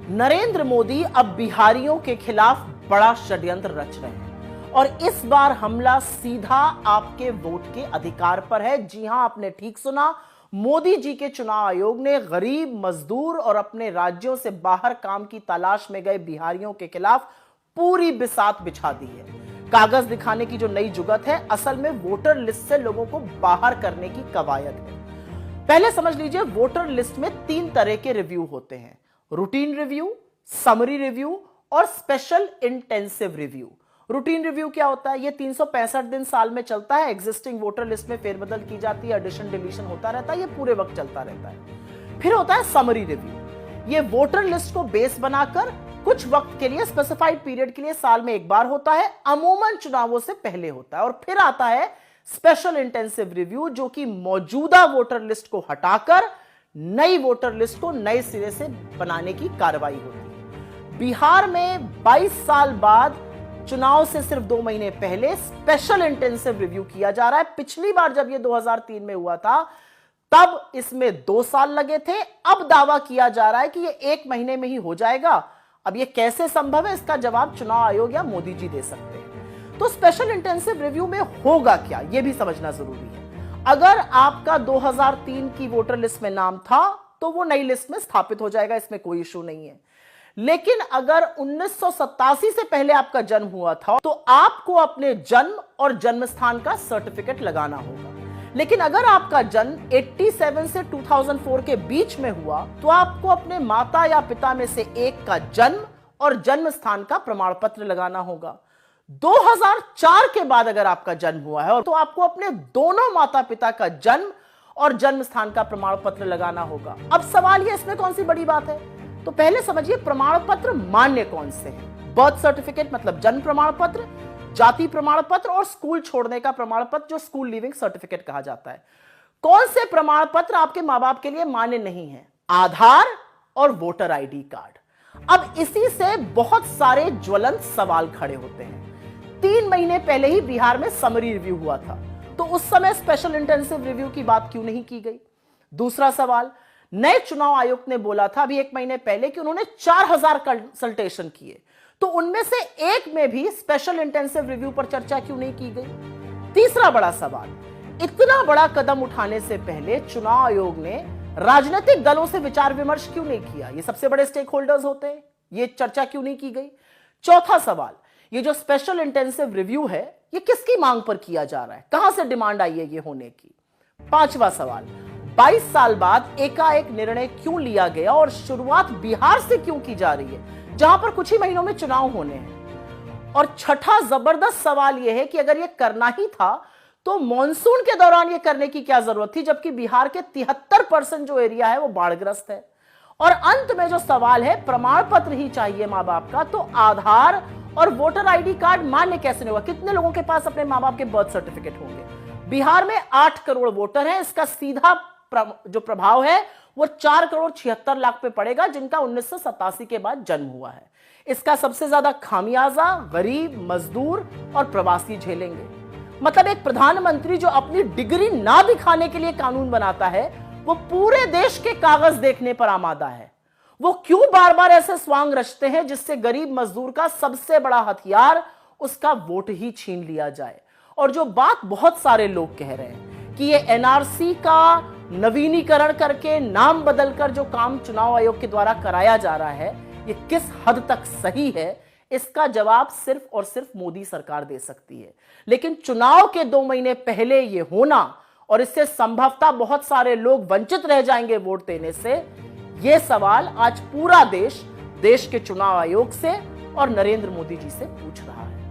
नरेंद्र मोदी अब बिहारियों के खिलाफ बड़ा षड्यंत्र रच रहे हैं और इस बार हमला सीधा आपके वोट के अधिकार पर है। जी हां, आपने ठीक सुना। मोदी जी के चुनाव आयोग ने गरीब, मजदूर और अपने राज्यों से बाहर काम की तलाश में गए बिहारियों के खिलाफ पूरी बिसात बिछा दी है। कागज दिखाने की जो नई जुगत है, असल में वोटर लिस्ट से लोगों को बाहर करने की कवायद है। पहले समझ लीजिए, वोटर लिस्ट में 3 तरह के रिव्यू होते हैं: रूटीन रिव्यू, समरी रिव्यू और special intensive review. Routine review क्या होता है? ये 365 दिन साल में चलता है। एग्जिस्टिंग वोटर लिस्ट में फेरबदल की जाती है, एडिशन डिलीशन होता रहता है, ये पूरे वक्त चलता रहता है। फिर होता है समरी रिव्यू। ये वोटर लिस्ट को बेस बनाकर कुछ वक्त के लिए, स्पेसिफाइड पीरियड के लिए साल में एक बार होता है, अमूमन चुनावों से पहले होता है। और फिर आता है स्पेशल इंटेंसिव रिव्यू, जो कि मौजूदा वोटर लिस्ट को हटाकर नई वोटर लिस्ट को नए सिरे से बनाने की कार्रवाई होती है। बिहार में 22 साल बाद चुनाव से सिर्फ 2 महीने पहले स्पेशल इंटेंसिव रिव्यू किया जा रहा है। पिछली बार जब यह 2003 में हुआ था, तब इसमें 2 साल लगे थे। अब दावा किया जा रहा है कि यह 1 महीने में ही हो जाएगा। अब यह कैसे संभव है, इसका जवाब चुनाव आयोग या मोदी जी दे सकते हैं। तो स्पेशल इंटेंसिव रिव्यू में होगा क्या, यह भी समझना जरूरी है। अगर आपका 2003 की वोटर लिस्ट में नाम था, तो वो नई लिस्ट में स्थापित हो जाएगा, इसमें कोई इशू नहीं है। लेकिन अगर 1987 से पहले आपका जन्म हुआ था, तो आपको अपने जन्म और जन्म स्थान का सर्टिफिकेट लगाना होगा। लेकिन अगर आपका जन्म 87 से 2004 के बीच में हुआ, तो आपको अपने माता या पिता में से एक का जन्म और जन्म स्थान का प्रमाण पत्र लगाना होगा। 2004 के बाद अगर आपका जन्म हुआ है, तो आपको अपने दोनों माता पिता का जन्म और जन्म स्थान का प्रमाण पत्र लगाना होगा। अब सवाल ये, इसमें कौन सी बड़ी बात है? तो पहले समझिए, प्रमाण पत्र मान्य कौन से हैं। बर्थ सर्टिफिकेट मतलब जन्म प्रमाण पत्र, जाति प्रमाण पत्र और स्कूल छोड़ने का प्रमाण पत्र, जो स्कूल लीविंग सर्टिफिकेट कहा जाता है। कौन से प्रमाण पत्र आपके मां बाप के लिए मान्य नहीं है? आधार और वोटर आईडी कार्ड। अब इसी से बहुत सारे ज्वलंत सवाल खड़े होते हैं। 3 महीने पहले ही बिहार में समरी रिव्यू हुआ था, तो उस समय स्पेशल इंटेंसिव रिव्यू की बात क्यों नहीं की गई? दूसरा सवाल, नए चुनाव आयोग ने बोला था अभी 1 महीने पहले कि उन्होंने 4000 कंसल्टेशन किए, तो उनमें से एक में भी स्पेशल इंटेंसिव रिव्यू पर चर्चा क्यों नहीं की गई? तीसरा बड़ा सवाल, इतना बड़ा कदम उठाने से पहले चुनाव आयोग ने राजनीतिक दलों से विचार विमर्श क्यों नहीं किया? ये सबसे बड़े स्टेक होल्डर्स होते हैं, ये चर्चा क्यों नहीं की गई? चौथा सवाल, ये जो स्पेशल इंटेंसिव रिव्यू है, ये किसकी मांग पर किया जा रहा है? कहां से डिमांड आई है ये होने की? पांचवा सवाल, 22 साल बाद एकाएक निर्णय क्यों लिया गया और शुरुआत बिहार से क्यों की जा रही है, जहां पर कुछ ही महीनों में चुनाव होने हैं? और छठा जबरदस्त सवाल यह है कि अगर यह करना ही था, तो मॉनसून के दौरान यह करने की क्या जरूरत थी, जबकि बिहार के 73% जो एरिया है वो बाढ़ग्रस्त है। और अंत में जो सवाल है, प्रमाण पत्र ही चाहिए मां बाप का, तो आधार और वोटर आईडी कार्ड मान्य कैसे नहीं होगा? कितने लोगों के पास अपने मां बाप के बर्थ सर्टिफिकेट होंगे? बिहार में 8 करोड़ वोटर हैं। इसका सीधा जो प्रभाव है वो 4 करोड़ 76 लाख पे पड़ेगा, जिनका 1987 के बाद जन्म हुआ है। इसका सबसे ज्यादा खामियाजा गरीब, मजदूर और प्रवासी झेलेंगे। मतलब एक प्रधानमंत्री जो अपनी डिग्री ना दिखाने के लिए कानून बनाता है, वो पूरे देश के कागज देखने पर आमादा है। वो क्यों बार बार ऐसे स्वांग रचते हैं जिससे गरीब मजदूर का सबसे बड़ा हथियार, उसका वोट ही छीन लिया जाए? और जो बात बहुत सारे लोग कह रहे हैं कि ये एनआरसी का नवीनीकरण करके, नाम बदलकर जो काम चुनाव आयोग के द्वारा कराया जा रहा है, ये किस हद तक सही है, इसका जवाब सिर्फ और सिर्फ मोदी सरकार दे सकती है। लेकिन चुनाव के 2 महीने पहले ये होना, और इससे संभवतः बहुत सारे लोग वंचित रह जाएंगे वोट देने से, यह सवाल आज पूरा देश के चुनाव आयोग से और नरेंद्र मोदी जी से पूछ रहा है।